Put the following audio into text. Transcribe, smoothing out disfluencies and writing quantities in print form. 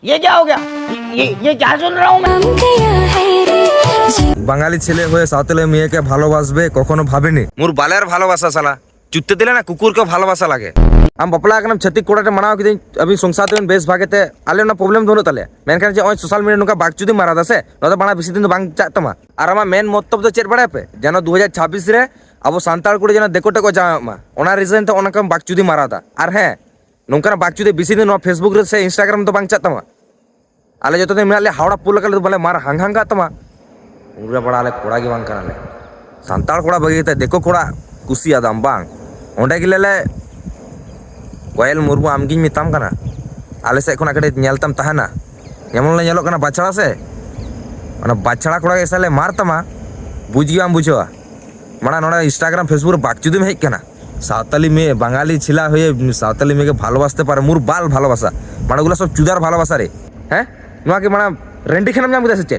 ये क्या हो गया? ये क्या सुन रहा हूँ मैं? বাঙালি ছেলে হয়ে সাঁওতালি মেয়েকে ভালোবাসবে কখনো ভাবেনি। মোর বালের ভালোবাসা শালা চুত্তে দিলে না কুকুরকে ভালোবাসা লাগে। আমি বাপলা একদম ছত্তিক কোড়াতে মানাও কিদিন अभी সংসার দেন বেশ ভাগেতে আলে না প্রবলেম ধরো তালে মেনখান যে ওই সোশ্যাল মিডিয়া নুকা বাক চুদি মারা দাসে নতো বানা বেশি দিন বাং চাতমা আর আমার মেন মতলব তো চেট বাড়া পে যেন 2026 রে আবো সান্তাল কুড়ি যেন দেখো টেকো জামা ওনা রিজন তো অনেক বাক চুদি মারা দা আর হ্যাঁ নৌকা বাক চুদি বেশি দিন ফেসবুক রে সে ইনস্টাগ্রাম তো বাং চাতমা আলে যতদিন মেলে হাওড়া পুল কালে বলে মার হাং হাঙ্গা তমা উড়ে বড় আলে কোড়া কি বাং কানালে সান্তাল কোড়া বাগিতে দেখো কোড়া কুসি আদাম বাং ওন্ডা গিলেলে কোয়েল মুরমু আমগিኝ মিতাম কানা আলে সে এখন আকেটে নেলতাম তাহানা যেমন লে নেলো কানা বাছড়া সে মানে বাছড়া কোড়া এসালে মারতামা বুঝিয়াম বুঝোয়া মানে নোড়া ইনস্টাগ্রাম ফেসবুক বাকচুদিম হেই কানা সাঁওতালি মেয়ে বাঙালি ছিলা হয়ে সাঁওতালি মেয়েকে ভালোবাসতে পারে মোর বাল ভালোবাসা মানে ওগুলো সব চুদার ভালোবাসা রে হ্যাঁ নোয়া কি মানে রেন্ডি খেলাম জাম বুঝাছে